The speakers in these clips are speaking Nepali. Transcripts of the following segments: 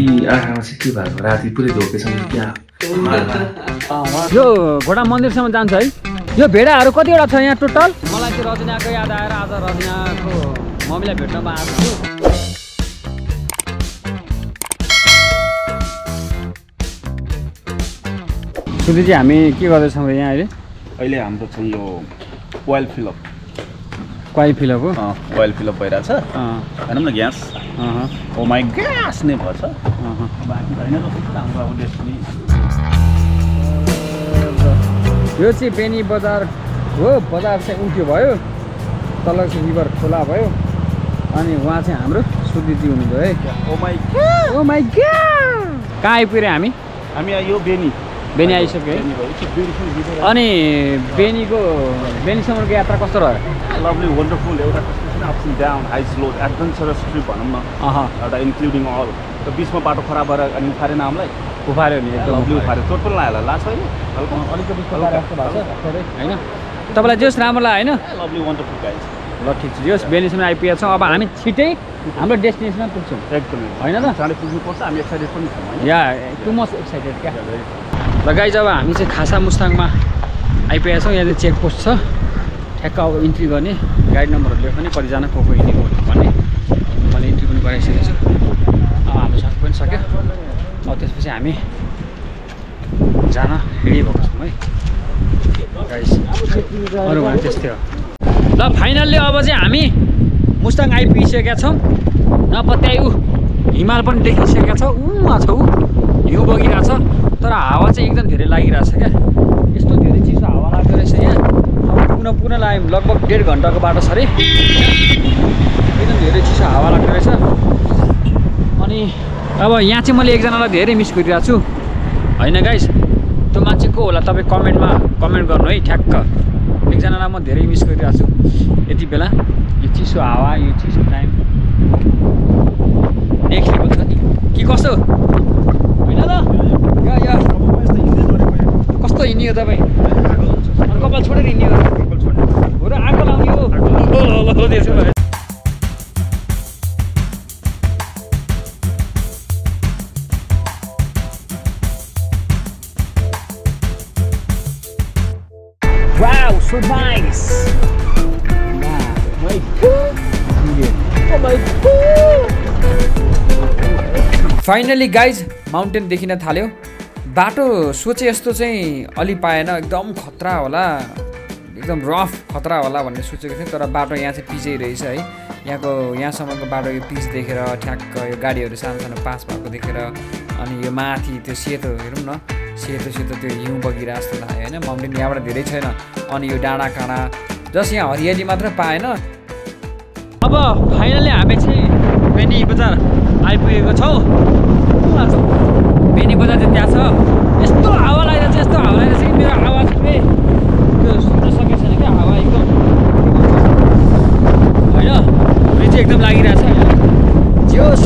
आँखामा चाहिँ के भएको राति पुरै धोकेसँग क्या यो घोडा मन्दिरसम्म जान्छ है। यो भेडाहरू कतिवटा छ यहाँ टोटल? मलाई चाहिँ रजनीको याद आएर आज रजनीको मम्मीलाई भेट्नमा आएको छु। सुधीजी हामी के गर्दैछौँ यहाँ अहिले? अहिले हाम्रो चाहिँ यो ओइल फिलअप हो ओइल फिलअप भइरहेछ भनौँ न ग्यास ओ माई ग्यास नै भएछ बाँकी होइन हाम्रो अब डेस्टिनी। यो चाहिँ बेनी बजार हो। बजार चाहिँ उल्ट्यो भयो, तल चाहिँ रिभर खोला भयो अनि उहाँ चाहिँ हाम्रो सुधीजी हुनुभयो है। ओ माई ग्यास कहाँ आइपुग्यो हामी? हामी यो बेनी आइसक्यो है। अनि बेनीसम्मको यात्रा कस्तो रह्यो? लभली वन्डरफुल एउटा कस्तो ups and down high slow adventurous trip भनौँ न एउटा इन्क्लुडिङ अल। त बिचमा बाटो खराब भएर अनि उफारेन हामीलाई उफार्यो नि एकदम लभली उफार्यो। चोट पनि लाग्यो होला छैन अलिकति होइन तपाईँलाई जस राम्रो लाग्यो होइन? Lovely wonderful guys. ल ठिक छ जस बेनीसम्म आइपुगेका छौँ। अब हामी छिटै हाम्रो डेस्टिनेसनमा पुग्छौँ एकदमै होइन त? चाँडै पुग्नुपर्छ। हामी एक्साइटेड पनि छौँ या टु मच एक्साइटेड क्या। र गाइज अब हामी चाहिँ खासा मुस्ताङमा आइपुगेका छौँ। यहाँ चाहिँ चेकपोस्ट छ ठ्याक्क अब इन्ट्री गर्ने गाइड नम्बरहरू लेख्ने कतिजना को हिँडेको भन्ने मैले इन्ट्री पनि गराइसकेको छु। अब हाम्रो साथ पनि सक्यो। अब त्यसपछि हामी जान रेडी भएको छौँ है गाइस। अरू भने त्यस्तै हो। ल फाइनल्ली अब चाहिँ हामी मुस्ताङ आइपुगिसकेका छौँ। नपत्याउ हिमाल पनि देखिसकेका छौँ। उहाँ छ हिउँ बगिरहेको छ तर हावा चाहिँ एकदम धेरै लागिरहेछ क्या। यस्तो धेरै चिसो हावा लाग्दो रहेछ यहाँ। अब पुनः लाग्यो लगभग 1.5 घन्टाको बाटो छ अरे। एकदम धेरै चिसो हावा लाग्दो रहेछ। अनि अब यहाँ चाहिँ मैले एकजनालाई धेरै मिस गरिरहेको छु होइन गाइस? त्यो मान्छे को होला तपाईँ कमेन्ट गर्नु है ठ्याक्क। एकजनालाई म धेरै मिस गरिरहेको छु यति बेला। यो चिसो हावा यो चिसो टाइम देखेको छ नि कि कस्तो होइन त? या कस्तो हिँड्यो तपाईँ? कपाल छोडेर हिँड्यो हो र आगो लाउने हो? त्यसो भए wow so nice finally guys mountain देखिन थाल्यो। बाटो सोचे यस्तो चाहिँ अलि पाएन। एकदम खतरा होला एकदम रफ खतरा होला भन्ने सोचेको थिएँ तर बाटो यहाँ चाहिँ पिचै रहेछ है। यहाँसम्मको बाटो यो पिच देखेर ठ्याक्क यो गाडीहरू सानो पास भएको देखेर अनि यो माथि त्यो सेतो हेरौँ न सेतो त्यो हिउँ बगिरहेको जस्तो लाग्यो होइन। माउन्टेन यहाँबाट धेरै छैन अनि यो डाँडा काँडा जस यहाँ हरियाली मात्र पाएन। अब फाइनली हामी चाहिँ बेनी बजार आइपुगेको छौँ। बेनी बजार चाहिँ त्यहाँ छ। यस्तो हावा लगाइरहेछ कि मेरो आवाज पनि त्यो सुन्न सकेको छैन क्या। हावा एकदम होइन यो चाहिँ एकदम लागिरहेछ होइन। जोस्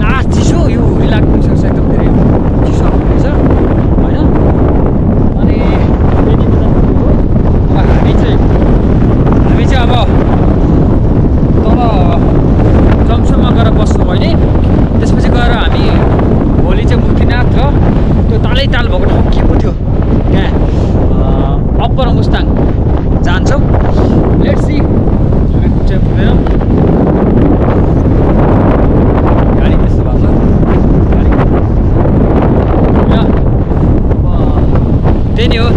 लास्ट चिसो यो हुरी लाग्नु सक्छ एकदम धेरै चिसो हुँदैछ होइन। अनि बेनी बजार पुगेको अब हामी चाहिँ अब तल जङ्सनमा गएर बस्छौँ अहिले। त्यसपछि गएर हामी भोलि चाहिँ मुक्तिनाथ र त्यो तालै ताल भएको ठाउँ के पो थियो त्यहाँ अप्पर मुस्ताङ जान्छौँ। लेट्स सी हामी पुग्छ पुग्दैनौँ। गाडी त्यस्तो भएको छ त्यही नै हो।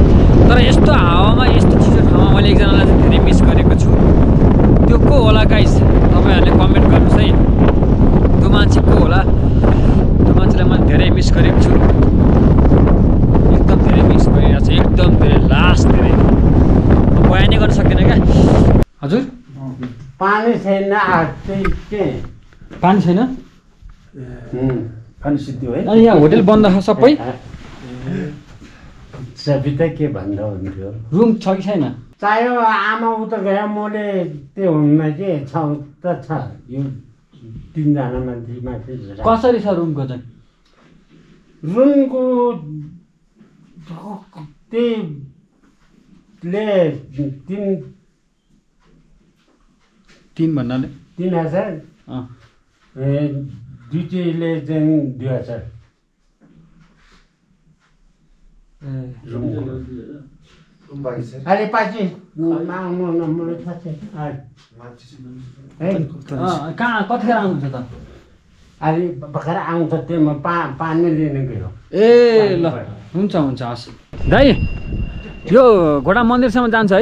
तर यस्तो हावामा यस्तो चिसो ठाउँमा मैले एकजनालाई चाहिँ धेरै मिस गरेको छु। त्यो को होला गाइस? तपाईँहरूले कमेन्ट गर्नुहोस् है। त्यो मान्छे को होला? त्यो मान्छेलाई मैले धेरै मिस गरेको छु। एकदम धेरै मिस गरिरहेको छु एकदम धेरै लास्ट धेरै बयानै गर्न सकिँदैन क्या। हजुर पानी छैन पानी छैन पानी सिद्धि है। अनि यहाँ होटेल बन्द छ सबै। सबै के भन्दा हुन्थ्यो रुम छ कि छैन? चाहियो आमा उता गयो मैले त्यो हुन्न के छ त छ। यो 3 जना मान्छे माथि कसरी छ रुमको चाहिँ? रुमको त्यहीले 3 भन्नाले 3000 ए ड्युटीले चाहिँ 2000 अरे पछि कहाँ कतिखेर आउनुहुन्छ त अरे भर्खर आउँछ त्यो म पानी लिनु गयो ए ल हुन्छ हुन्छ हस् दाइ यो घोडा मन्दिरसम्म जान्छ है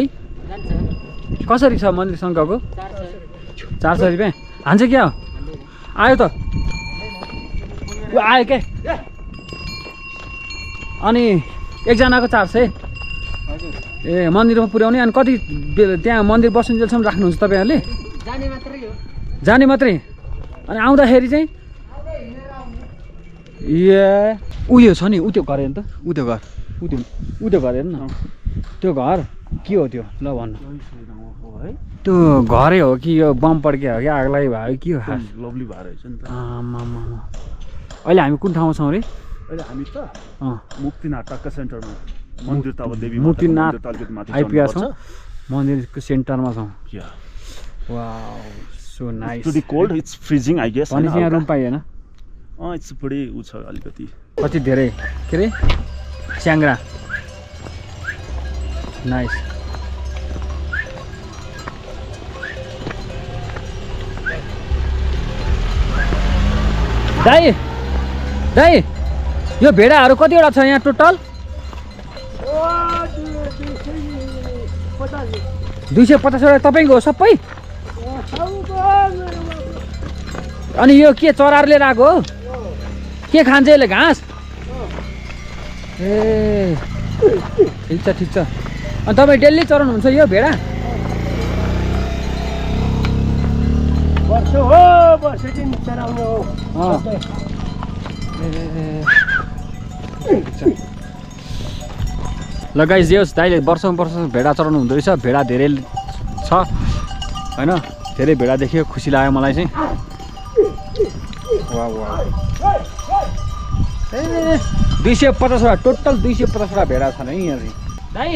कसरी छ मन्दिरसम्म गएको 400 रुपियाँ हान्छ क्या हो आयो त आयो के अनि एकजनाको 400 ए मन्दिरमा पुर्याउने अनि कति त्यहाँ मन्दिर बस्नुन्जेलसम्म राख्नुहुन्छ तपाईँहरूले जाने मात्रै अनि आउँदाखेरि चाहिँ ए उयो छ नि उ त्यो घर हेर्नु त उ त्यो घर उ त्यो घर हेर्नु न त्यो घर के हो त्यो ल भन्नु त्यो घरै हो कि यो बम पड्कियो हो कि आगलाई भयो के हो खास लभली भएर रहेछ नि त आमामा अहिले हामी कुन ठाउँमा छौँ अरे अहिले हामी त मुक्तिनाथ टक्क सेन्टरमा मन्दिर त अब देवी मुक्तिनाथ आइपुगेका छौँ मन्दिरको सेन्टरमा छौँ wow so nice to the cold it's freezing I guess अनि यहाँ रुम पाइएन इट्स बडी उ छ अलिकति कति धेरै के अरे च्याङ्ग्रा नाइस दाइ दाइ यो भेडाहरू कतिवटा छ यहाँ टोटल 250 वटा तपाईँको हो सबै अनि यो के चरारले राखेको हो के खान्छ यसले घाँस ए ठिक छ अनि तपाईँ डेली चराउनुहुन्छ यो भेडा ल गाइस जे होस् दाइले वर्षौँ भेडा चराउनु हुँदो रहेछ भेडा धेरै छ होइन धेरै भेडा देख्यो खुसी लाग्यो मलाई चाहिँ वाह वाह 250 वटा टोटल 250 वटा भेडा छन् है यहाँ चाहिँ दाइ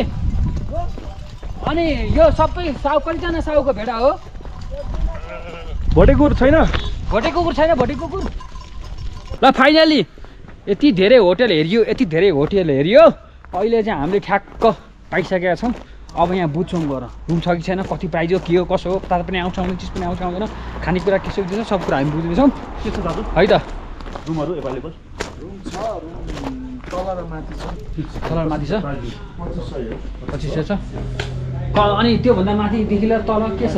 अनि यो सबै साउ कतिजना साउको भेडा हो भोटे कुकुर छैन भोटे कुकुर छैन भोटे कुकुर ल फाइनली यति धेरै होटल हेरियो अहिले चाहिँ हामीले ठ्याक्क पाइसकेका छौँ अब यहाँ बुझ्छौँ गएर रुम छ कि छैन कति प्राइज हो के हो कसो हो कता पनि आउँछ आउने चिज पनि आउँछ आउँदैन खानेकुरा के सक्दैछ सब कुरा हामी बुझ्दैछौँ के छ दाजु है त रुमहरू एभाइलेबल रुम छ तल र माथि छ तल माथि छ 2500 छ अनि त्योभन्दा माथिदेखि लिएर तल के छ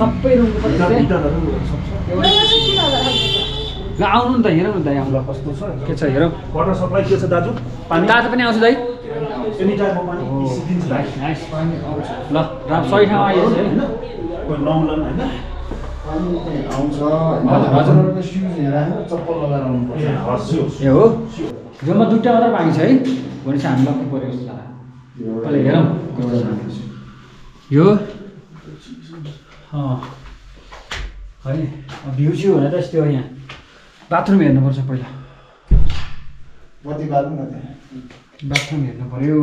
सबै रुमको 2500 ल आउनु नि त हेरौँ न दाइ आउँदा कस्तो छ के छ हेरौँ वाटर सप्लाई के छ दाजु पानी तातो पनि आउँछ दाइ एनी टाइममा पानी दिन्छ नाइस पानी आउँछ ल सही ठाउँमा आइहाल्छ हैन कोही नौलन हैन आउँछ हजुरहरुको सुज हेरेर चप्पल लगाएर आउनु पर्छ हस् ए हो जम्मा दुईटा मात्र बाँकी छ है भनेपछि हामी लक्की परेको जस्तो लाग्यो पहिला हेरौँ कस्तो छ यो है भ्यू चाहिँ भने त यस्तो हो यहाँ बाथरुम हेर्नुपर्छ पहिला बाथरुम हेर्नु पर्यो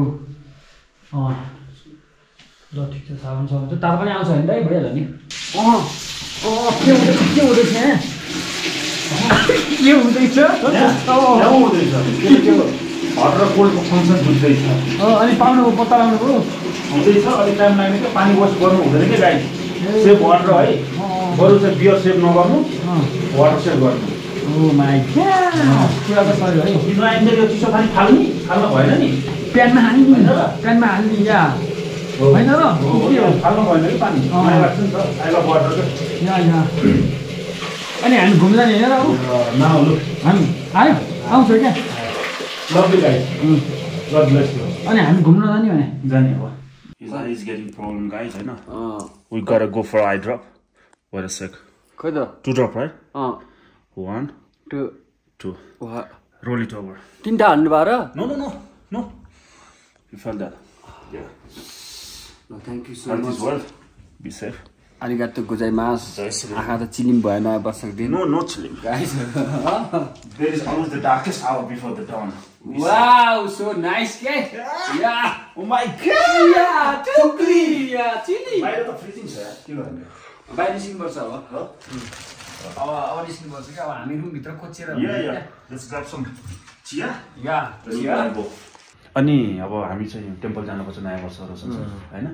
ल ठिक छ साबुन साबुन तातो पनि आउँछ भने दाइ भइहाल्यो नि के हुँदैछ यहाँ के हुँदैछ हट र कोल्डको फङ्सन बुझ्दैछ अनि पाउनु पत्ता लगाउनुभयो हुँदैछ अलिक टाइम लाग्ने क्या पानी वास गर्नु हुँदैन क्या गाई सेभ वाटर है बरु चाहिँ बियर सेभ नगर्नु वाटर सेभ गर्नु ओ माई गॉड कुरा त सही है इब्राहिमले यो चिसो पानी फाल्नु भएन नि प्यानमा हाल्नु या होइन र फाल्नु भएन कि पानी माया लाग्छ नि त आई लभ वाटर यहाँ अनि हामी घुम्न जाने होइन र नआउनु हामी आयो आउँछ क्या lovely guys God bless you अनि हामी घुम्न जाने भने जाने हो His eye is getting problem guys I know we gotta go for eye drop wait a sec खै त 2 drop right 1 2 roll it over तीनटा हाल्नु भयो र no you felt that yeah no thank you so much much this world be safe arigatou gozaimasu आँखा त चिलिम भएन वर्षको दिन no chilling guys there is always the darkest hour before the dawn wow so nice guy yeah oh my god yeah टुक्री yeah chili बाहिर त फ्रिजिङ छ यार के गर्ने बाहिर सिक्नुपर्छ अब अब निस्किनुपर्छ क्या अब हामी रुमभित्र कोचेर चिया या अनि अब हामी चाहिँ टेम्पल जानुपर्छ नयाँ वर्ष होइन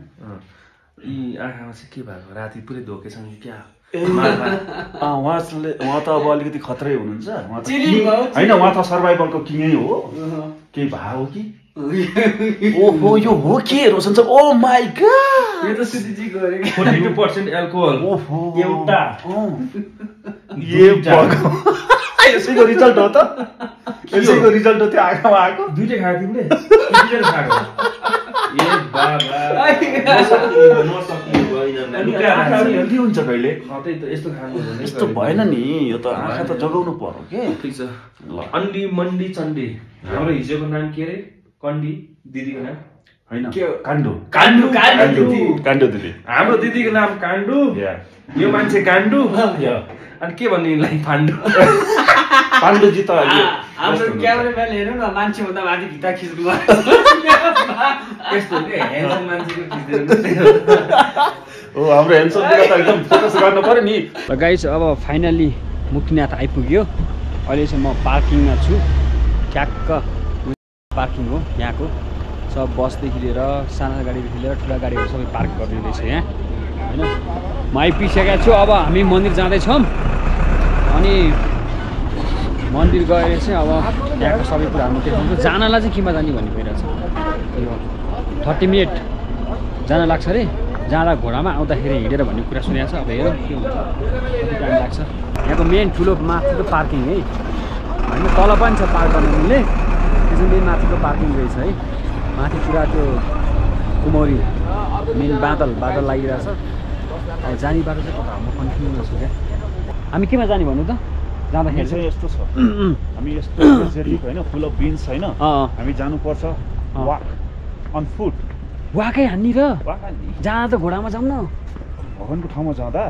यी आँखामा चाहिँ के भएको राति पुरै धोकेसँग क्या उहाँ त अब अलिकति खतरै हुनुहुन्छ होइन उहाँ त सर्भाइभलको किङै हो केही भए हो कि ओहो यो हो के रोशन ओ माई गॉड यो त सुतिजी गरेको 42% एल्कोहल एउटा यसैको रिजल्ट हो त यसैको रिजल्ट हो त्यो आँखामा आएको दुईटै खाएको तिमीले खाएको ए बाबा हेल्दी हुन्छ कहिले यस्तो खानु यस्तो भएन नि यो त आँखा त जगाउनु पर्यो के ठिक छ ल अन्डी मन्डी चण्डी हाम्रो हिजोको नाम के अरे कण्डी दिदीको नाम होइन के काण्डु काण्डु काण्डु काण्डु दिदी हाम्रो दिदीको नाम काण्डु यो मान्छे काण्डु अनि के भन्ने यिनलाई पाण्डु पाण्डुजी त हाम्रो क्यामेराम्यान हेर्नु न मान्छे भन्दा माथि भित्ता खिच्नु यस्तो के ह्यान्डसम मान्छेको खिच्दैन हो हाम्रो ह्यान्डसम त एकदम फोकस गर्नु पर्यो नि गाइस अब फाइनली मुक्तिनाथ आइपुग्यो अहिले चाहिँ म पार्किङमा छु ठ्याक्क पार्किङ हो यहाँको सब बसदेखि लिएर साना गाडीदेखि लिएर ठुला गाडीहरू सबै पार्क गरिदिँदैछ यहाँ होइन म आइपुगिसकेको छु अब हामी मन्दिर जाँदैछौँ अनि मन्दिर गएर चाहिँ अब त्यहाँको सबै कुराहरू देखाउँछु जानलाई चाहिँ केमा जाने भन्ने भइरहेछ यो 30 मिनट जान लाग्छ अरे जाँदा घोडामा आउँदाखेरि हिँडेर भन्ने कुरा सुनेको छ अब हेरौँ के हुन्छ कति टाइम लाग्छ यहाँको मेन ठुलो माथिको पार्किङ है होइन तल पनि छ पार्क गर्न मिल्ने त्यो चाहिँ मेन माथिको पार्किङ रहेछ है माथि पुरा त्यो कुमौरी मेन बादल लागिरहेछ अब जाने बाटो चाहिँ कता म कन्फ्युज छु क्या हामी केमा जाने भन्नु त जाँदाखेरि चाहिँ यस्तो छ हामी यस्तो होइन फुल अफ बिन्स होइन हामी जानुपर्छ वाक अन फुट वाकै हान्ने र जहाँ त घोडामा जाउँ न भगवानको ठाउँमा जाँदा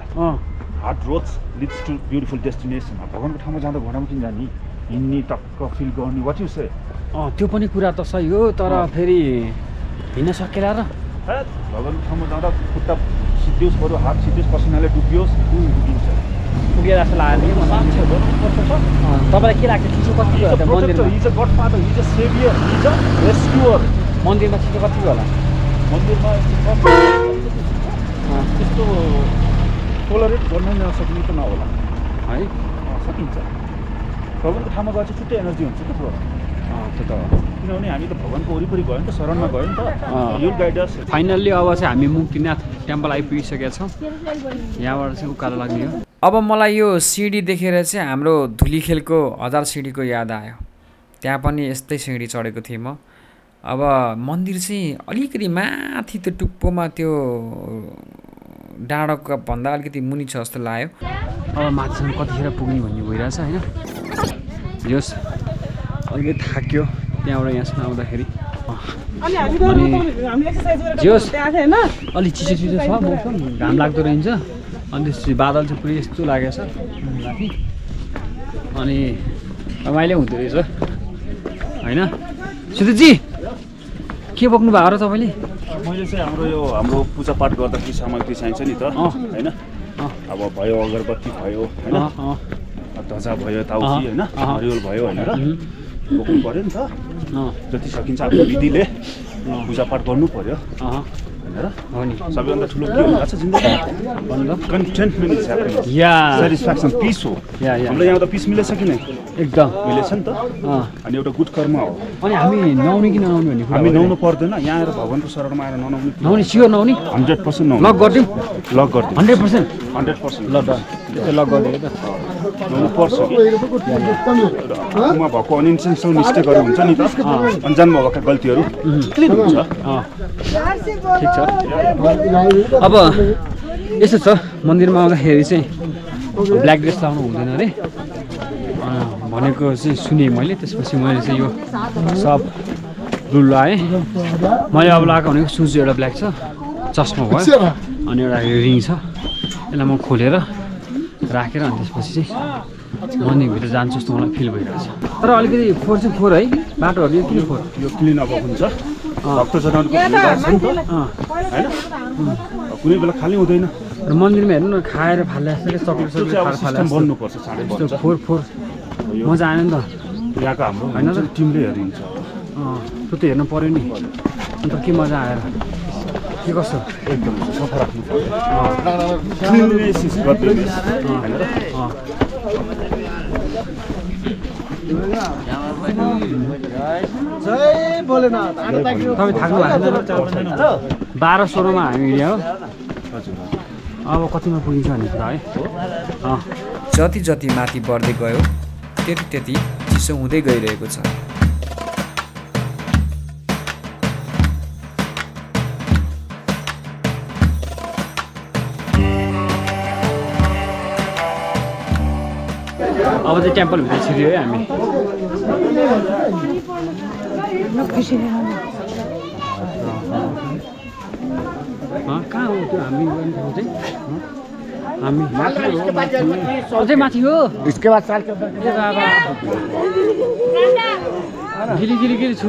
hard roads leads to beautiful destination भगवानको ठाउँमा जाँदा घोडामा किन जाने हिँड्ने टक्क फिल गर्ने वाट यु से त्यो पनि कुरा त सही हो तर फेरि हिँड्न सकेला र भगवानको ठाउँमा जाँदा खुट्टा सिद्धियोस् बरु हात सिद्धियोस् पसिनाले डुबियोस् डुबिन्छ पुगेर जस्तो लाग्यो तपाईँलाई के लाग्छ चिसो कति हो मन्दिरमा हिज गडफादर हिज सेभियर हिज रेस्क्युअर मन्दिरमा चिसो कति होला मन्दिरमा त्यस्तो टोलरेट गर्न नसक्ने त नहोला है सकिन्छ भगवानको ठाउँमा गएर चाहिँ छुट्टै एनर्जी हुन्छ क्या त्यो त्यो त किनभने हामी त भगवानको वरिपरि गयो नि त शरणमा गयो नि त यो गाइडर्स फाइनल्ली अब चाहिँ हामी मुक्तिनाथ टेम्पल आइपुगिसकेका छौँ यहाँबाट चाहिँ उकालो लाग्ने हो अब मलाई यो सिडी देखेर चाहिँ हाम्रो धुलीखेलको 1000 सिडीको याद आयो त्यहाँ पनि यस्तै सिडी चढेको थिएँ म अब मन्दिर चाहिँ अलिकति माथि त्यो टुप्पोमा त्यो डाँडोको भन्दा अलिकति मुनि छ जस्तो लाग्यो अब माथिसम्म कतिखेर पुग्ने भन्ने भइरहेछ होइन जोस् अलिकति थाक्यो त्यहाँबाट यहाँसम्म आउँदाखेरि जोस् अलिक चिसो छ मौसम घाम लाग्दो रहन्छ अनि त्यसपछि बादल चाहिँ पुरै यस्तो लागेको छ माथि अनि रमाइलो हुँदो रहेछ होइन सुधीजी के बोक्नु भएको र तपाईँले मैले चाहिँ हाम्रो पूजापाठ गर्दा के सामग्री चाहिन्छ नि त होइन अब भयो अगरबत्ती भयो होइन ध्वजा भयो ताउकी होइन हरिवल भयो होइन बोक्नु पऱ्यो नि त जति सकिन्छ आफ्नो विधिले पूजापाठ गर्नु पऱ्यो सबैभन्दा ठुलो के हुँदा छ जिन्दगीमा contentment is happiness satisfaction peace हो हाम्रो यहाँ त पिस मिलेछ कि नै एकदम मिलेछ नि त अनि एउटा गुड कर्म हो अनि हामी नआउने कि नआउने भन्ने कुरा हामी नुहाउनु पर्दैन यहाँ आएर भगवानको शरणमा आएर नआउने स्योर नआउने 100% नआउने लक गरिदिउँ 100% ल लक गरिदियो त नुहाउनु पर्छ कि आफूमा भएको अनइन्टेन्सनल मिस्टेकहरू हुन्छ नि त अन्जानमा भएका गल्तीहरू क्लियर हुन्छ ठिक छ अब यस्तो छ मन्दिरमा आउँदाखेरि चाहिँ ब्ल्याक ड्रेस लाउनु हुँदैन अरे भनेको चाहिँ सुनेँ मैले त्यसपछि मैले चाहिँ यो सब रुल लगाएँ मैले अब लगाएको भनेको सुज एउटा ब्ल्याक छ चस्मा भयो अनि एउटा रिङ छ यसलाई म खोलेर राखेर अनि त्यसपछि चाहिँ मन्दिरभित्र जान्छु जस्तो मलाई फिल भइरहेछ तर अलिकति फोहोर चाहिँ फोहोर है बाटोहरू किन फोहोर यो क्लिन अब हुन्छ भक्तजनहरूको होइन कुनै बेला खाली हुँदैन र मन्दिरमा हेर्नु न खाएर फाल्ने जस्तो के चक्लेट त्यो चक्लेट चाहिँ अब खाएर फाल्ने सिस्टम बन्नुपर्छ चाँडै जस्तो बन्छ फोर फोर मजा आएन नि त यहाँको हाम्रो होइन र? टिमले हेरिन्छ त्यो त हेर्नु पऱ्यो नि अन्त के मजा आएर के कसो एकदम सफा राख्नु पर्यो क्लिननेस इज गडलीनेस हैन र जय भोलेनाथ तपाईँ थाक्नु भएको छैन 12-16 मा हामी हिँड्यो हो अब कतिमा पुगिन्छ भने त है जति जति माथि बढ्दै गयो त्यति त्यति चिसो हुँदै गइरहेको छ। अब चाहिँ टेम्पलभित्र छिर्यो है हामी कहाँ हो त्यो हामी गर्ने ठाउँ चाहिँ हामी अझै माथि हो इसके बाद साल के ए बाबा गिली गिली गिली छु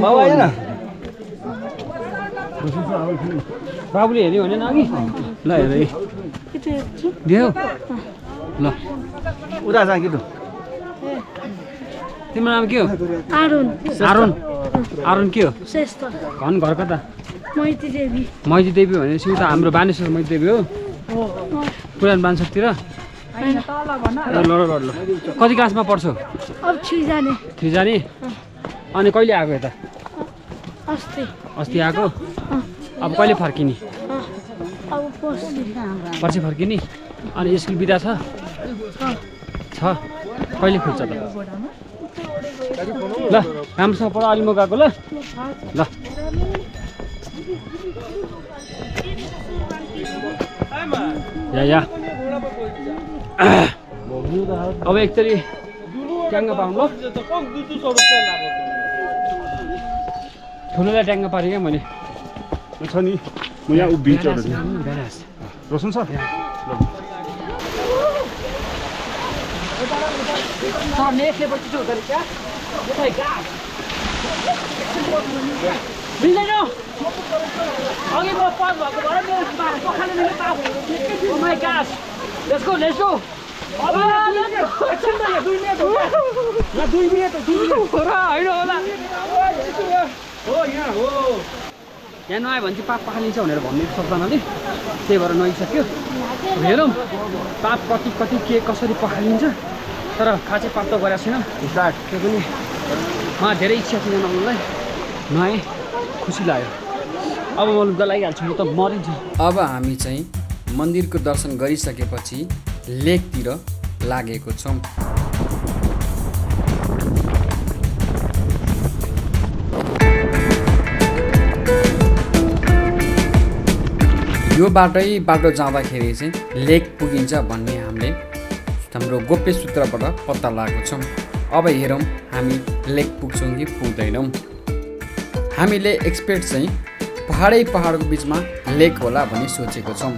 बाबुले हेऱ्यो भने अघि ल हेर दियो ल उता जा कि तिम्रो नाम के हो आरुन आरुन आरुन के हो श्रेष्ठ घन घर कता मैती देवी मैती देवी भनेपछि उता हाम्रो बानेश्वर मैती देवी हो पुरानो बानसकतिर ल ल ल कति क्लासमा पढ्छौ अब छिजाने जाने अनि कहिले आएको यता अस्ति अस्ति आएको अब कहिले फर्किने अब पर्सि फर्किने अनि स्कुल बिदा छ कहिले खुल्छ त ल राम्रोसँग पढ अलि म गएको ल ल या अब एकचोटि ट्याङ्गा पाउँ ल ठुलोलाई ट्याङ्गा पारेँ क्या मैले छ नि म यहाँ उभिन्छु रोशन सर मिल्दैन अघि म पद भएको भएर मेरो पखाले मैले पाएको ओ माई गॉड लेट्स गो अब एकछिन त 2 मिनेट हो ल 2 मिनेट हो र हैन होला हो यहाँ हो यहाँ नआयो भने चाहिँ पाप पखालिन्छ भनेर भन्ने शब्दनाले त्यही भएर नआइसक्यो हेरौँ पाप कति कति के कसरी पखालिन्छ तर खासै पाप त गरेको छैन त्यो पनि मलाई धेरै इच्छा थियो नआउनुलाई नआएँ खुसी लाग्यो अब म लुगा लागिहाल्छु म त मरिन्छु। अब हामी चाहिँ मन्दिरको दर्शन गरिसकेपछि लेकतिर लागेको छौँ। यो बाटो जाँदाखेरि चाहिँ लेक पुगिन्छ भन्ने हामीले हाम्रो गोप्य सूत्रबाट पत्ता लगाएको छौँ। अब हेरौँ हामी लेक पुग्छौँ कि पुग्दैनौँ। हामीले एक्सपेक्ट चाहिँ पहाडको बिचमा लेक होला भनी सोचेको छौँ।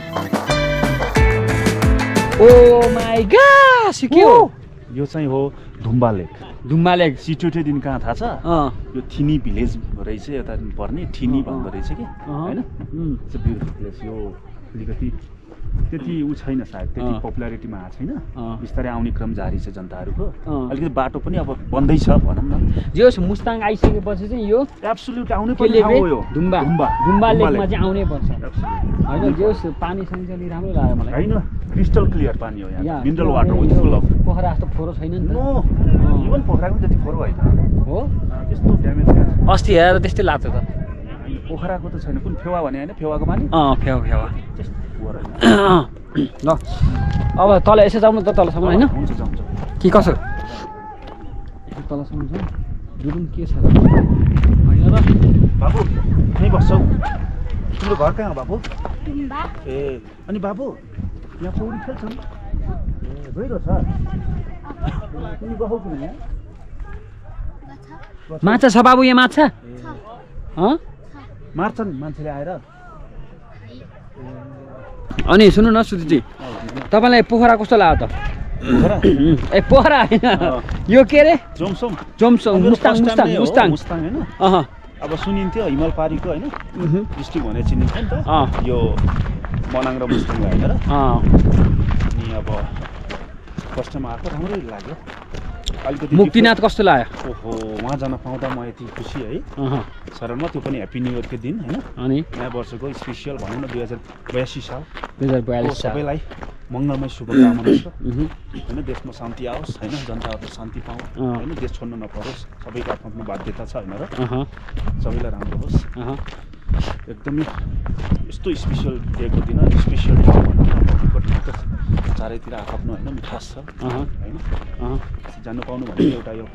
ओ माई गॉड के हो यो चाहिँ हो धुम्बा लेक। धुम्बा लेक सिटोटे दिन कहाँ थाहा छ यो थिनी भिलेज रहेछ यता पर्ने थिनी भन्दो रहेछ कि हैन इट्स अ ब्युटिफुल प्लेस। यो अलिकति त्यति उ छैन सायद त्यति पपुलारिटीमा आएको छैन बिस्तारै आउने क्रम जारी छ जनताहरूको अलिकति बाटो पनि अब बन्दैछ भनौँ न। जे होस् मुस्ताङ आइसकेपछि चाहिँ यो एब्सोल्युट आउनै पर्ने ठाउँ हो यो धुम्बा लेकमा चाहिँ आउनै पर्छ हैन। जे होस् पानी सानी चाहिँ राम्रो लाग्यो मलाई हैन क्रिस्टल क्लियर पानी हो यहाँ mineral water with full of Pokhara जस्तो फोहोर छैन नि त इभन पोखराको त्यति फोहोर होइन हो त्यस्तो ड्यामेज अस्ति हेरेर त्यस्तै लाग्थ्यो त पोखराको त छैन कुन फेवा भने हैन फेवाको पानी फेवा ल अब तल यसो जाउँ न त तलसम्म होइन हुन्छ जान्छ कि कसो तलसम्म जाउँ जुरुम के छ होइन र बाबु यहीँ बस्छौ तिम्रो घर कहाँ हो बाबु ए अनि बाबु यहाँ पौडी खेल्छौ ए गइरो छ तिमी गहौ किन यहाँ माछा छ बाबु यहाँ माछा मार्छन् मान्छेले आएर अनि सुन्नु न सुधिजी तपाईँलाई पोखरा कस्तो लाग्यो त ए पोखरा होइन यो के अरे जोमसोङ मुस्ताङ हैन अब सुनिन्थ्यो हिमाल पारीको हैन डिस्ट्रिक्ट भनेर चिनिन्थ्यो नि त यो मनाङ र मुस्ताङ होइन र अनि अब फर्स्ट टाइम आएको राम्रै लाग्यो अलिकति मुक्तिनाथ कस्तो लाग्यो ओहो उहाँ जान पाउँदा म यति खुसी है शरणमा त्यो पनि ह्याप्पी न्यू इयरको दिन होइन अनि नयाँ वर्षको स्पेसियल भनौँ न 2082 साल 2042 साल सबैलाई मङ्गलमय शुभकामना छ होइन देशमा शान्ति आओस् होइन जनताहरू शान्ति पाऊँ होइन देश छोड्न नपरोस् सबैको आफ्नो बाध्यता छ होइन र सबैलाई राम्रो होस् एकदमै यस्तो स्पेसियल डेको दिन स्पेसियल ठाउँ भनौँ न त चारैतिर आफ्नो होइन मिठास छ होइन जानु पाउनु भनेको एउटा यो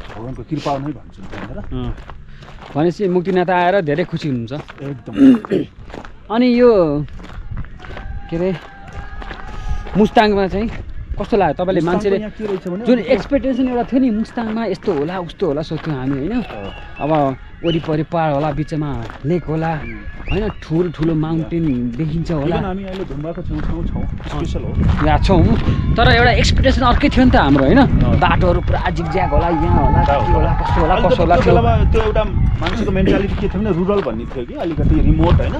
भगवान्को कृपा नै भन्छु होइन र भनेपछि मुक्तिनाथ आएर धेरै खुसी हुनुहुन्छ एकदम अनि यो के अरे मुस्ताङमा चाहिँ कस्तो लाग्यो तपाईँले मान्छेले जुन एक्सपेक्टेसन एउटा थियो नि मुस्ताङमा यस्तो होला उस्तो होला सोच्थ्यौँ हामी होइन अब वरिपरि पहाड होला बिचमा लेक होला होइन ठुलो ठुलो माउन्टेन देखिन्छ होला हामी अहिले ढुङ्गाको छेउछाउ छौँ स्पेसल हो यहाँ छौँ तर एउटा एक्सपेक्टेसन अर्कै थियो नि त हाम्रो होइन बाटोहरू पुरा जिगज्याग होला यहाँ होला के होला कस्तो होला कसो होला त्यो एउटा मान्छेको मेन्टालिटी के थियो भने रुरल भन्ने थियो कि अलिकति रिमोट होइन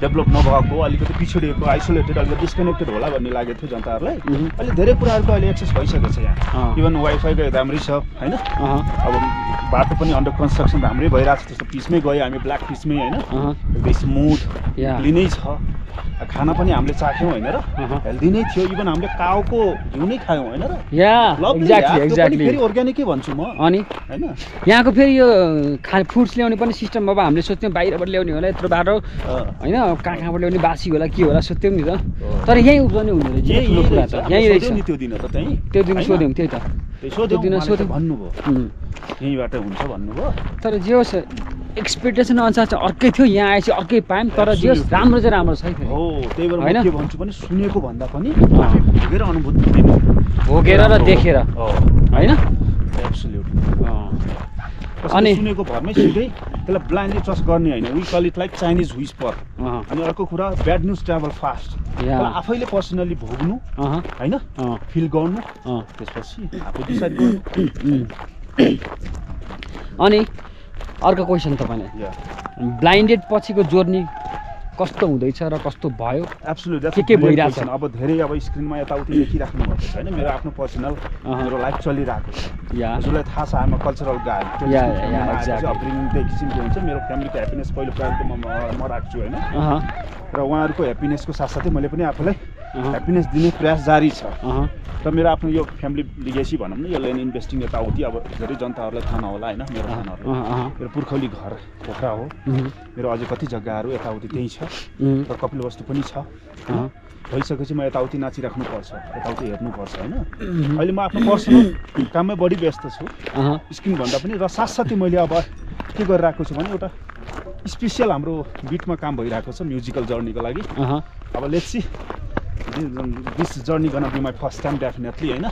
डेभलप नभएको अलिकति पिछडिएको आइसोलेटेड अलिकति डिस्कनेक्टेड होला भन्ने लागेको थियो जनताहरूलाई अहिले धेरै कुराहरूको अहिले एक्सेस भइसकेको छ यहाँ इभन वाइफाईको राम्रै छ होइन अब बाटो पनि अन्डर कन्स्ट्रक्सन राम्रै भइरहेको छ त्यस्तो पिचमै गयो हामी ब्ल्याक पिचमै होइन एकदमै स्मुथ क्लिनै छ खाना पनि हामीले चाख्यौँ होइन र हेल्दी नै थियो इभन हामीले काउको घिउ नै खायौँ होइन र फेरि अर्ग्यानिकै भन्छु म अनि होइन यहाँको फेरि यो फुड्स ल्याउने पनि सिस्टम अब हामीले सोच्थ्यौँ बाहिरबाट ल्याउने होला यत्रो बाटो होइन कहाँबाट ल्याउने बासी होला के होला सोध्थ्यौँ नि त तर यहीँ उब्जने हुने रहेछ ठुलो कुरा त यहीँ रहेछ त्यो दिन त त्यहीँ त्यो दिन सोध्यौँ त्यही त त्यो दिन सोध्यौँ भन्नुभयो यहीँबाट हुन्छ भन्नुभयो तर जे होस् एक्सपेक्टेसन अनुसार चाहिँ अर्कै थियो यहाँ आएपछि अर्कै पायौँ तर जे होस् राम्रो चाहिँ राम्रो छ हो त्यही भएर म के भन्छु भने सुनेको भन्दा पनि भोगेर अनुभूति दिनु भोगेर र देखेर होइन अनि सुनेको भरमै सिधै त्यसलाई ब्लाइन्डली ट्रस्ट गर्ने होइन we call it like Chinese whisper अनि अर्को कुरा ब्याड न्युज ट्राभल फास्ट आफैले पर्सनली भोग्नु होइन फिल गर्नु त्यसपछि आफू डिसाइड गर्नु अनि अर्को क्वेसन तपाईँलाई ब्लाइन्डेड पछिको जर्नी कस्तो हुँदैछ र कस्तो भयो एब्सोल्युटली के भइरहेको छ अब धेरै अब स्क्रिनमा यताउति लेखिराख्नु भएको छ होइन मेरो आफ्नो पर्सनल मेरो लाइफ चलिरहेको छ हजुरलाई थाहा छ आमा कल्चरल गाई अपब्रिङिङ एक किसिमको हुन्छ मेरो फ्यामिलीको ह्याप्पिनेस पहिलो प्रायोरिटीमा म राख्छु होइन र उहाँहरूको ह्याप्पिनेसको साथसाथै मैले पनि आफूलाई ह्याप्पिनेस दिने प्रयास जारी छ र मेरो आफ्नो यो फ्यामिली लिगेसी भनौँ न यो ल्यान्ड इन्भेस्टिङ यताउति अब धेरै जनताहरूलाई थाहा नहोला होइन मेरो खानाहरू मेरो पुर्खौली घर पोखरा हो मेरो अझै कति जग्गाहरू यताउति त्यहीँ छ र कपिलवस्तु पनि छ भइसकेपछि म यताउति नाचिराख्नुपर्छ यताउति हेर्नुपर्छ होइन अहिले म आफ्नो पर्सनल काममै बढी व्यस्त छु स्क्रिनभन्दा पनि र साथसाथै मैले अब के गरिरहेको छु भने एउटा स्पेसियल हाम्रो बिटमा काम भइरहेको छ म्युजिकल जर्नीको लागि अब let's see this journey gonna be my first time definitely होइन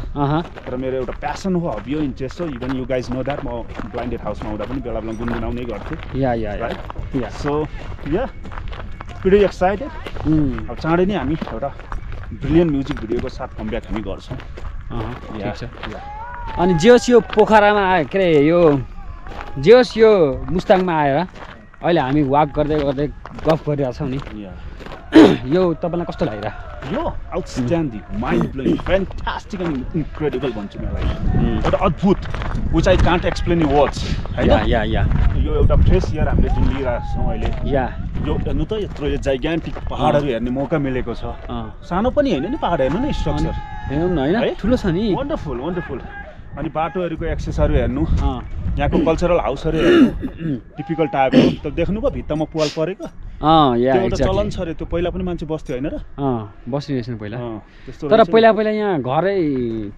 र मेरो एउटा प्यासन हो हबी हो इन्ट्रेस्ट हो even you guys know that म ब्लाइन्डेड हाउसमा हुँदा पनि बेला बेला गुनगुनाउने गर्थेँ सो या प्रिटी एक्साइटेड अब चाँडै नै हामी एउटा ब्रिलियन्ट म्युजिक भिडियोको साथ कमब्याक हामी गर्छौँ अनि जे होस् यो पोखरामा आयो के अरे यो जे होस् यो मुस्ताङमा आएर अहिले हामी वाक गर्दै गर्दै गफ गरिरहेछौँ नि यो तपाईँलाई कस्तो लागिरहेको यो outstanding mind blowing fantastic and incredible भन्छु मलाई एउटा अद्भुत which I can't explain in words होइन यो एउटा फ्रेस एयर हामीले जुन लिइरहेको छौँ अहिले यो हेर्नु त यत्रो यो जाइग्यान्टिक पहाडहरू हेर्ने मौका मिलेको छ सानो पनि होइन नि पहाड हेर्नु न स्ट्रक्चर हेर्नु न होइन ठुलो छ नि वन्डरफुल वन्डरफुल अनि बाटोहरूको एक्सेसहरू हेर्नु यहाँको कल्चरल हाउसहरू हेर्नु टिपिकल टाइपको त देख्नुभयो भित्तामा पुवाल परेको त्यो चलन छ अरे त्यो पहिला पनि मान्छे बस्थ्यो होइन र बस्ने रहेछ पहिला तर पहिला पहिला यहाँ घरै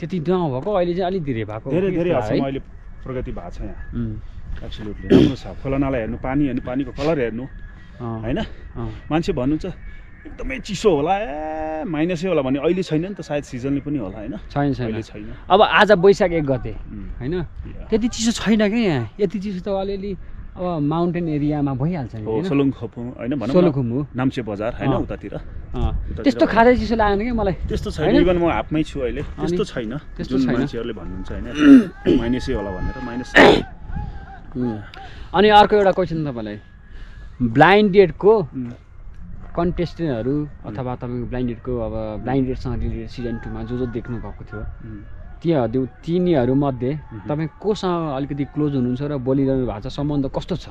त्यति नभएको अहिले चाहिँ अलिक धेरै भएको धेरै अहिले प्रगति भएको छ यहाँ एब्सोल्युटली राम्रो छ खोलानाला हेर्नु पानी हेर्नु पानीको कलर हेर्नु होइन मान्छे भन्नुहुन्छ एकदमै चिसो होला माइनसै होला भने अहिले छैन नि त सायद सिजनले पनि होला होइन छैन अब आज वैशाख 1 गते होइन त्यति चिसो छैन क्या यहाँ यति चिसो त अलिअलि अब माउन्टेन एरियामा भइहाल्छ नि सोलुङखुम होइन भनौँ नाम्चे बजार होइन उतातिर त्यस्तो खाँदै चिसो लागेन क्या मलाई त्यस्तो छैन इभन म हाफमै छु अहिले त्यस्तो छैन जुन मान्छेहरूले भन्नुहुन्छ होइन माइनसै होला भनेर माइनस अनि अर्को एउटा क्वेसन तपाईँलाई ब्लाइन्ड डेटको कन्टेस्टेन्टहरू अथवा तपाईँको ब्लाइन्डेडको अब ब्लाइन्डेडसँग रिलेटेड सिजन 2 मा जो देख्नु भएको थियो तिनीहरूमध्ये तपाईँ कोसँग अलिकति क्लोज हुनुहुन्छ र बोलिरहनु भएको छ सम्बन्ध कस्तो छ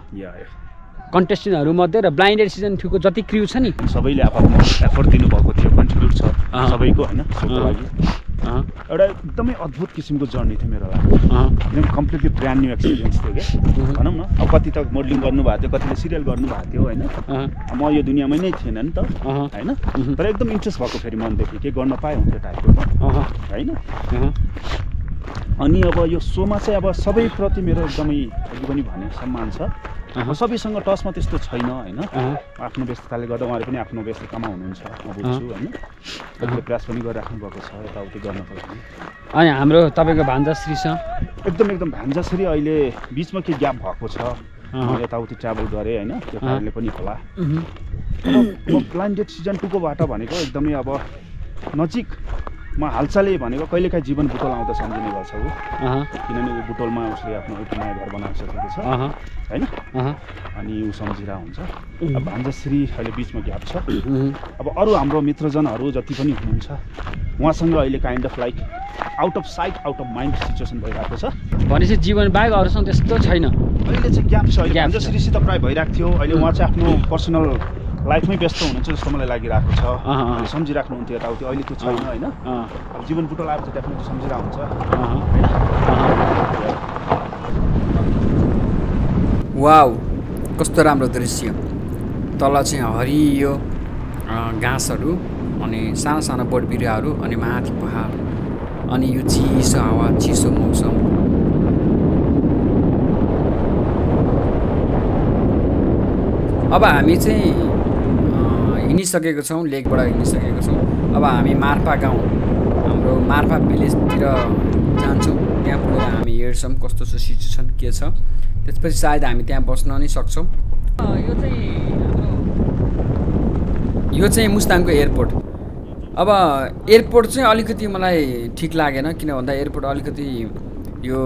कन्टेस्टेन्टहरूमध्ये र ब्लाइन्डेड सिजन 2 को जति क्र्यु छ नि सबैले आफ्नो एफर्ट दिनुभएको थियो कन्ट्रिब्युट छ सबैको होइन सोको लागि एउटा एकदमै अद्भुत किसिमको जर्नी थियो मेरो लागि एकदम कम्प्लिटली ब्रान्ड न्यू एक्सपिरियन्स थियो क्या भनौँ न अब कति त मोडलिङ गर्नुभएको थियो कतिले सिरियल गर्नुभएको थियो होइन म यो दुनियाँमै नै थिएन नि त होइन तर एकदम इन्ट्रेस्ट भएको फेरि मनदेखि के गर्न पाएँ हुन्थ्यो टाइपको होइन अनि अब यो सोमा चाहिँ अब सबैप्रति मेरो एकदमै अघि पनि भने सम्मान छ सबैसँग टचमा त्यस्तो छैन होइन आफ्नो व्यस्तताले गर्दा उहाँले पनि आफ्नो व्यस्ततामा हुनुहुन्छ म बुझ्छु होइन कतिले प्रयास पनि गरिराख्नु भएको छ यताउति गर्नको लागि अनि हाम्रो तपाईँको भान्जाश्रीसँग एकदम भान्जाश्री अहिले बिचमा के ग्याप भएको छ यताउति ट्राभल गरेँ होइन त्यो कारणले पनि होला म ब्लाइन्डेड सिजन 2 को बाट भनेको एकदमै अब नजिकमा हालचालै भनेको कहिलेकाहीँ जीवन बुटोल आउँदा सम्झिने गर्छ ऊ किनभने ऊ बुटोलमा उसले आफ्नो एउटा नयाँ घर बनाइसकेको छ होइन अनि ऊ सम्झिरहेको हुन्छ अब भान्जाश्री अहिले बिचमा ग्याप छ अब अरू हाम्रो मित्रजनहरू जति पनि हुनुहुन्छ उहाँसँग अहिले kind of like out of sight out of mind situation भइरहेको छ भनेपछि जीवन बाहेक अरूसँग त्यस्तो छैन अहिले चाहिँ ग्याप छ अहिले भान्जाश्रीसित प्रायः भइरहेको थियो अहिले उहाँ चाहिँ आफ्नो पर्सनल लाइफमै व्यस्त हुनुहुन्छ जस्तो मलाई लागिरहेको छ सम्झिराख्नुहुन्थ्यो यताउति अहिले त्यो छैन होइन अब जीवन बुटोल आएर चाहिँ डेफिनेटली सम्झिरहेको हुन्छ वाउ कस्तो राम्रो दृश्य तल चाहिँ हरियो घाँसहरू अनि साना साना बोट बिरुवाहरू अनि माथि पहाड अनि यो चिसो हावा चिसो मौसम अब हामी चाहिँ हिँडिसकेको छौँ लेकबाट हिँडिसकेको छौँ अब हामी मार्फा गाउँ हाम्रो मार्फा भिलेजतिर जान्छौँ त्यहाँ पुगेर हामी हेर्छौँ कस्तो छ सिचुएसन के छ त्यसपछि सायद हामी त्यहाँ बस्न नै सक्छौँ यो चाहिँ मुस्ताङको एयरपोर्ट अब एयरपोर्ट चाहिँ अलिकति मलाई ठिक लागेन किन भन्दा एयरपोर्ट अलिकति यो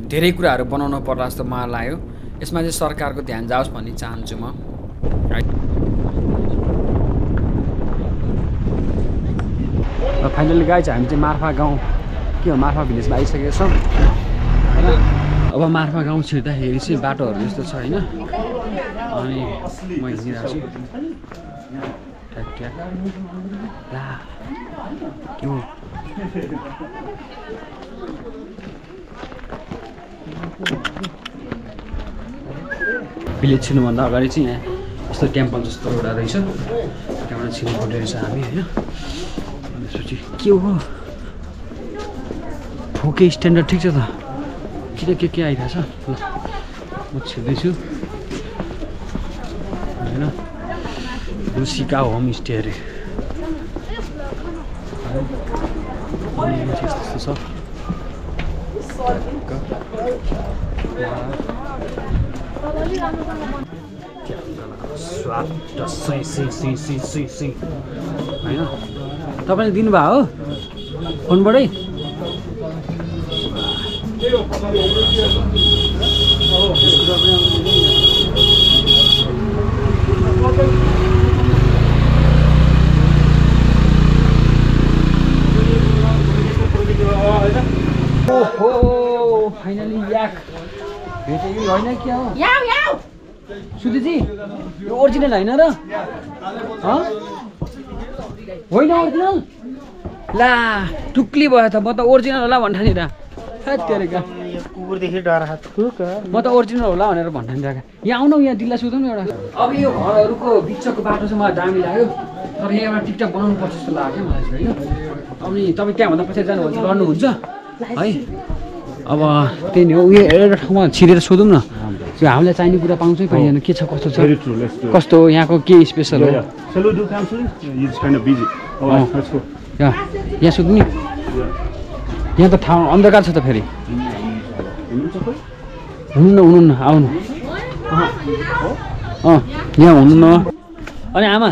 धेरै कुराहरू बनाउनु पर्ला जस्तो मलाई लाग्यो यसमा चाहिँ सरकारको ध्यान जाओस् भन्ने चाहन्छु म फाइनली गाइज हामी चाहिँ मार्फा गाउँ के हो मार्फा भिलेजमा आइसकेको छौँ होइन अब मार्फा गाउँ छिर्दाखेरि चाहिँ बाटोहरू यस्तो छ होइन अनि म हिँडिरहेको छु ला के हो भिलेज छिर्नुभन्दा अगाडि चाहिँ यहाँ यस्तो टेम्पल जस्तो एउटा रहेछ त्यहाँबाट छिर्नुपर्ने रहेछ हामी होइन त्यसपछि के हो फोके स्ट्यान्डर्ड ठिक छ त किन के आइरहेछ ल म छिर्दैछु होइन रुसिका होमस्टे अरे त्यस्तो छ स्वाद होइन तपाईँले दिनुभयो हो फोनबाटै ओहो फाइनली याक भेटेँ होइन क्या हो सुधीजी यो ओरिजिनल होइन र होइन ओरिजिनल ला टुक्ली भयो त म त ओरिजिनल होला भन्ठानेर कुकुरदेखि डर म त ओरिजिनल होला भनेर भन्ठानिरहेको यहाँ आउनु यहाँ दिल्ला सुधौँ न एउटा अब यो घरहरूको बिचको बाटो चाहिँ मलाई दामी लाग्यो तर यहाँ एउटा टिकटक बनाउनु पर्छ जस्तो लाग्यो मलाई चाहिँ होइन अनि तपाईँ त्यहाँभन्दा पछाडि जानुहुन्छ गर्नुहुन्छ है अब त्यही नै हो उयो एउटा ठाउँमा छिरेर सोधौँ न त्यो हामीलाई चाहिने कुरा पाउँछ कि पाइँदैन के छ कस्तो छ कस्तो हो यहाँको के स्पेसल हो यहाँ सोध्नु नि यहाँ त ठाउँ अन्धकार छ त फेरि हुनुहुन्न आउनु यहाँ हुनु न अनि आमा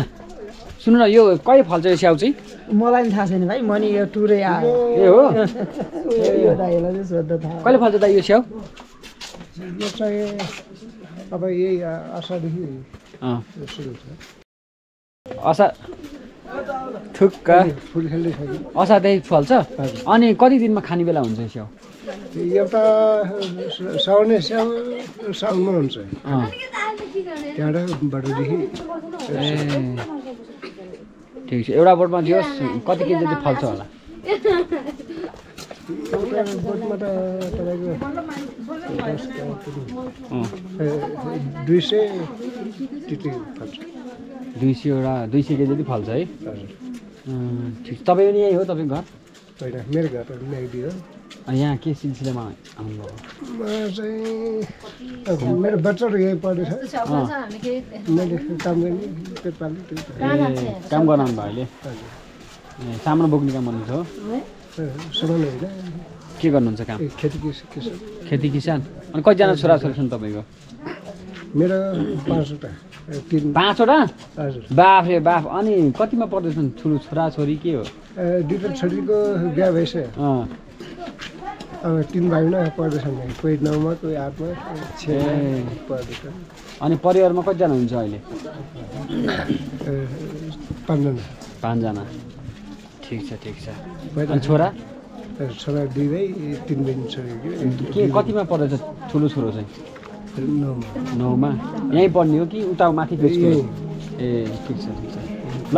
सुन्नु न यो कहिले फल्छ यो स्याउ चाहिँ मलाई पनि थाहा छैन भाइ म नि यो टुरै आयो ए हो यो दाइलाई चाहिँ सोध्दा थाहा कहिले फल्छ दाइ यो स्याउ यो चाहिँ अब यही असारदेखि सुरु छ असार ठुक्क फुल खेल्दैछ असारदेखि फल्छ अनि कति दिनमा खाने बेला हुन्छ स्याउ एउटा साउने स्याउ साउनमा हुन्छ त्यहाँबाटदेखि ए ठिक छ एउटा बोटमा दियोस् कति केजी जति फल्छ होला एउटा बोटमा त तपाईँको 200 त्यति फल्छ 200 एउटा 200 केजी जति फल्छ है ठिक तपाईँ पनि यही हो तपाईँको घर होइन मेरो घर म्याग्दी हो यहाँ के सिलसिलामा आउनुभयो म चाहिँ मेरो बच्चाहरू यही पढेछ मैले काम गर्ने पेट पाल्ने काम गराउनु भयो अहिले सामान बोक्ने काम गर्नुहुन्छ हो सामान होइन के गर्नुहुन्छ काम खेती किसान अनि कतिजना छोराछोरी छन् तपाईँको मेरो 5वटा 5वटा हजुर बाफ रे बाफ अनि कतिमा पढ्दैछन् ठुलो छोराछोरी के हो दुईवटा छोरीको बिहा भइसक्यो अब 3 भाइमा पढ्दैछन् कोही 9मा कोही 8मा 6मा पढ्दैछन् अनि परिवारमा कतिजना हुन्छ अहिले 5जना ठिक छ अनि छोरा 2 भाइ 3 बहिनी छोरी के कतिमा पढ्दैछ ठुलो छोरो चाहिँ 9मा यहीँ पढ्ने हो कि उता माथि ए ठिक छ ल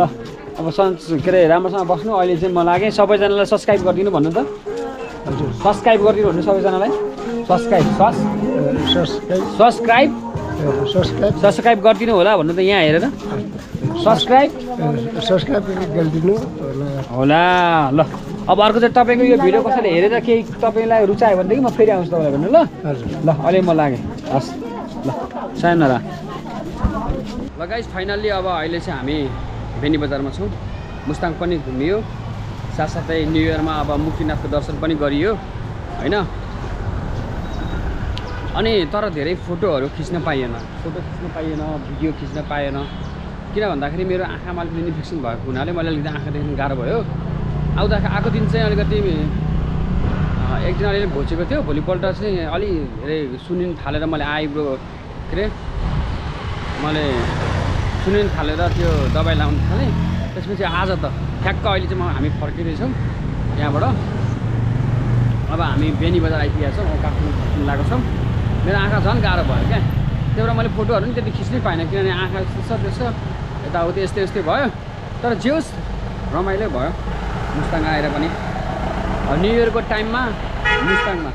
अब के अरे राम्रोसँग बस्नु अहिले चाहिँ म लागेँ सबैजनालाई सब्सक्राइब गरिदिनु भन्नु त हजुर सब्सक्राइब गरिदिनु भन्नु सबैजनालाई सब्सक्राइब गरिदिनु होला भन्नु त यहाँ हेरेर सब्सक्राइब गरिदिनु होला ल अब अर्को चाहिँ तपाईँको यो भिडियो कसैले हेरेर केही तपाईँलाई रुचायो भनेदेखि म फेरि आउँछु तपाईँलाई भन्नु ल ल अहिले म लागेँ हस् ल सायनरा ल गाइस फाइनल्ली अब अहिले चाहिँ हामी बेनी बजारमा छौँ मुस्ताङ पनि घुमियो साथसाथै न्यु इयरमा अब मुक्तिनाथको दर्शन पनि गरियो होइन अनि तर धेरै फोटोहरू खिच्न पाइएन भिडियो खिच्न पाएन किन भन्दाखेरि मेरो आँखामा अलिकति इन्फेक्सन भएको हुनाले मैले अलिकति आँखा देख्न गाह्रो भयो आएको दिन चाहिँ अलिकति एक दिन अलिअलि घोचेको थियो भोलिपल्ट चाहिँ अलि धेरै सुनिन थालेर मैले आइब्रो के अरे मैले सुनिन थालेर त्यो दबाई लाउनु थालेँ त्यसपछि आज त ठ्याक्क अहिले चाहिँ हामी फर्किँदैछौँ यहाँबाट अब हामी बेनी बजार आइपुगेका छौँ काठमाडौँ फर्किनु लागेको छौँ मेरो आँखा झन् गाह्रो भयो क्या त्यही भएर मैले फोटोहरू पनि त्यति खिच्नै पाइनँ किनभने आँखा त्यसो यताउति यस्तै भयो तर जे होस् रमाइलो भयो मुस्ताङ आएर पनि न्यु इयरको टाइममा मुस्ताङमा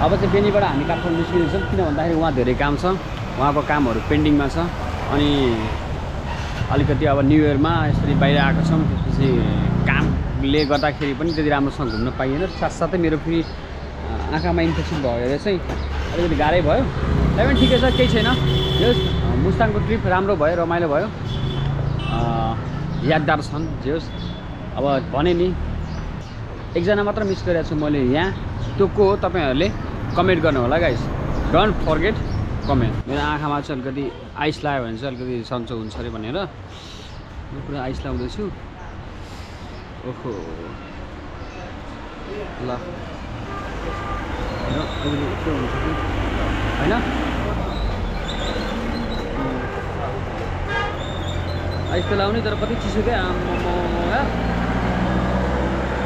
अब चाहिँ बेनीबाट हामी काठमाडौँ निस्किँदैछौँ किन भन्दाखेरि उहाँ धेरै काम छ उहाँको कामहरू पेन्डिङमा छ अनि अलिकति अब न्यु इयरमा यसरी बाहिर आएको छौँ त्यसपछि कामले गर्दाखेरि पनि त्यति राम्रोसँग घुम्न पाइएन साथसाथै मेरो फेरि आँखामा इन्फेक्सन भएर चाहिँ अलिकति गाह्रै भयो त्यही पनि ठिकै छ केही छैन यस मुस्ताङको ट्रिप राम्रो भयो रमाइलो भयो यादगार छन् जे होस् अब भने नि एकजना मात्र मिस गरेको छु मैले यहाँ त्यो को हो तपाईँहरूले कमेन्ट गर्नु होला गाइस डोन्ट फर्गेट कमेन्ट मेरो आँखामा चाहिँ अलिकति आइस लाग्यो भने चाहिँ अलिकति सन्चो हुन्छ अरे भनेर म पुरा आइस लाउँदैछु ओहो ल होइन आइस त लाउने तर कति चिसो क्या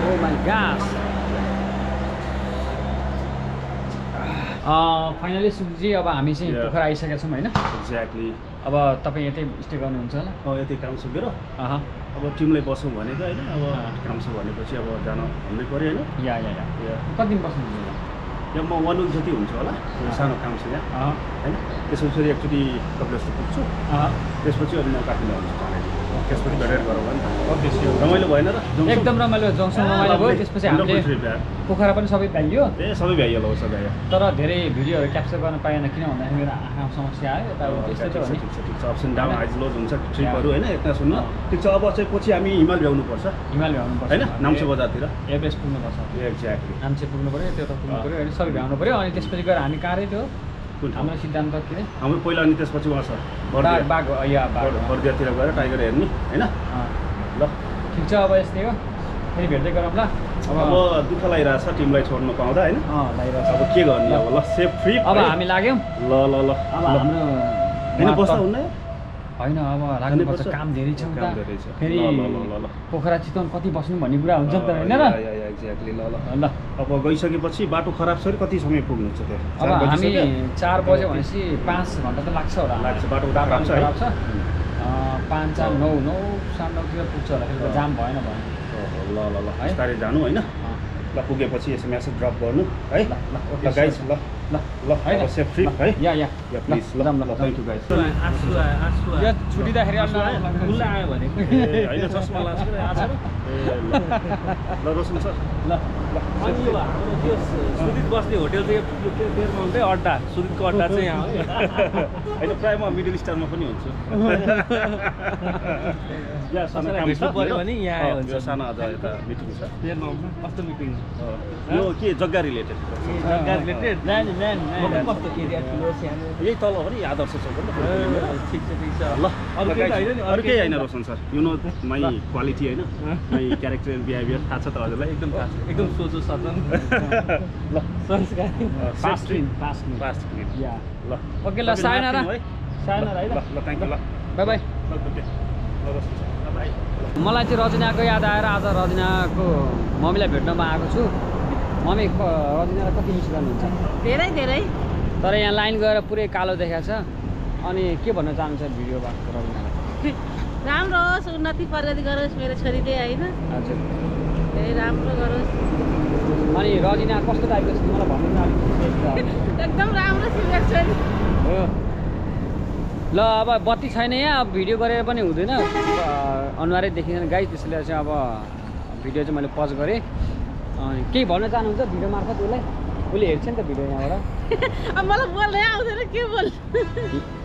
ओ माइ गॉड फाइनली सुजी अब हामी चाहिँ पोखरा आइसकेका छौँ होइन एक्ज्याक्टली अब तपाईँ यतै स्टे गर्नुहुन्छ होला यतै काम सुकेर अब टिमलाई बसौँ भनेको होइन अब काम छ भनेपछि अब जान भन्नै पऱ्यो होइन या कति दिन बस्नुहुन्छ यहाँ म 1 विक जति हुन्छ होला सानो काम छ यहाँ होइन त्यसपछि एकचोटि कपिलेश्वर पुग्छु त्यसपछि अनि म काठमाडौँ आउँछु त्यसपछि भेटेर गरौँ नि रमाइलो भएन र एकदम रमाइलो जङ्सन रमाइलो भयो त्यसपछि हामीले पोखरा पनि सबै भ्याइयो सबै भ्याइयो सबै तर धेरै भिडियोहरू क्याप्चर गर्न पाएन किन भन्दाखेरि मेरो आँखामा समस्या आयो यता ठिक छ अप्स एन्ड डाउन हाइज लोज हुन्छ ट्रिपहरू होइन यता सुन्नु ठिक छ अब चाहिँ पछि हामी हिमाल भ्याउनुपर्छ होइन नाम्चे बजारतिर एभरेस्ट पुग्नुपर्छ एक्ज्याक्टली नाम्चे पुग्नु पऱ्यो त्यो त पुग्नु पऱ्यो होइन सबै भ्याउनु पऱ्यो अनि त्यसपछि गएर हामी कहाँ थियो हाम्रो सिद्धान्त के अरे हाम्रो पहिला अनि त्यसपछि उहाँ छ बर्दियातिर गएर टाइगर हेर्ने होइन ल ठिक छ अब यस्तै हो फेरि भेट्दै गरौँ ल अब दुःख लागिरहेछ टिमलाई छोड्नु पाउँदा होइन अब के गर्ने अब ल सेफ फ्री अब हामी लाग्यौँ ल ल ल अब हाम्रो होइन बस्दा हुन्न होइन अब लाग्नुपर्छ काम धेरै छ काम धेरै छ फेरि पोखरा चितवन कति बस्नु भन्ने कुरा हुन्छ नि त होइन र एक्ज्याक्टली ल ल अब गइसकेपछि बाटो खराब छ कति समय पुग्नुहुन्छ त्यहाँ अब हामी 4 बज्यो भनेपछि 5 घन्टा त लाग्छ होला लाग्छ बाटो खराब छ 5 4 9 9 9:30 तिर पुग्छ होला फेरि जाम भएन भने ल ल ल बिस्तारै जानु होइन ल पुगेपछि यसो म्यासेज ड्रप गर्नु है ल गाइस ल ल ल है सेफ ट्रिप है या प्लिज ल ल थ्याङ्क यू गाइस यो छुटिँदाखेरि फुल आयो भने होइन चस्मा लाग्छ आज ल रोशन सर ल अनि यो हाम्रो त्यो सुदित बस्ने होटल चाहिँ तेर्मा हुन्छ अड्डा सुदितको अड्डा चाहिँ यहाँ होइन प्रायः म मिडल स्टारमा पनि हुन्छु यहाँ सानो काम छ पऱ्यो भने यहाँ हुन्छ सानो आज यता मिटिङ छ तेर्मा कस्तो मिटिङ यो के जग्गा रिलेटेड जग्गा रिलेटेड कस्तो एरिया ठुलो सानो यही तल हो नि आदर्श चौक ठिक छ ल अरू केही होइन Roshan sir you know my quality होइन माई क्यारेक्टर एन्ड बिहेभियर थाहा छ त हजुरलाई एकदम थाहा छ एकदम सोचो सचन ल संस्कारी फास्ट या ल ओके ल सायनारा है ल ल थ्याङ्क यू ल बाई बाई ल रोशन सर बाई मलाई चाहिँ रजिनाको याद आएर आज रजिनाको मम्मीलाई भेट्नमा आएको छु मम्मी रजिनालाई कति मिस गर्नुहुन्छ धेरै धेरै तर यहाँ लाइन गएर पुरै कालो देखाएको छ अनि के भन्न चाहनुहुन्छ भिडियोबाट रजिनालाई राम्रो होस् उन्नति प्रगति गरोस् मेरो छोरीले होइन हजुर धेरै राम्रो गरोस् अनि रजिना कस्तो टाइपको छ मलाई भन्नु एकदम राम्रो छ मेरो छोरी हो ल अब बत्ती छैन यहाँ अब भिडियो गरेर पनि हुँदैन अनुहारै देखिँदैन गाइस त्यसैले चाहिँ अब भिडियो चाहिँ मैले पज गरेँ अनि केही भन्न चाहनुहुन्छ भिडियो मार्फत उसलाई उसले हेर्छ नि त भिडियो यहाँबाट अब मलाई बोल्नै आउँदैन के बोल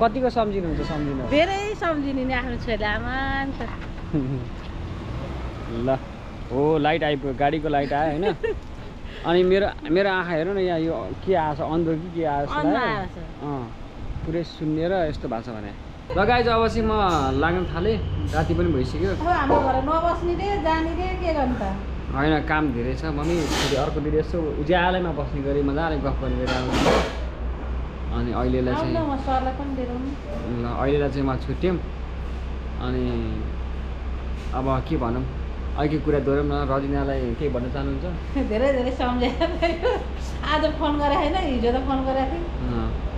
कतिको सम्झिनुहुन्छ सम्झिनु धेरै सम्झिने नि आफ्नो छोरी आमा नि त ल हो लाइट आइपुग्यो गाडीको लाइट आयो होइन अनि मेरो आँखा हेर्नु न यहाँ यो के आएछ अन्धो कि के आएछ पुरै सुन्नेर यस्तो भएको छ भने ल गाइज अब चाहिँ म लाग्न थालेँ राति पनि भइसक्यो हाम्रो घर नबस्ने रे जाने रे के गर्नु त होइन काम धेरै छ मम्मी फेरि अर्को दिदी यसो उज्यालैमा बस्ने गरी मजाले गफ गर्ने गरी आउनु अनि अहिलेलाई चाहिँ ल अहिलेलाई चाहिँ म छुट्यौँ अनि अब के भनौँ अहिले कुरा दोहोऱ्यौँ न रजिनालाई केही भन्न चाहनुहुन्छ धेरै धेरै सम्झाएर आज फोन गरे होइन हिजो त फोन गरेको थिएँ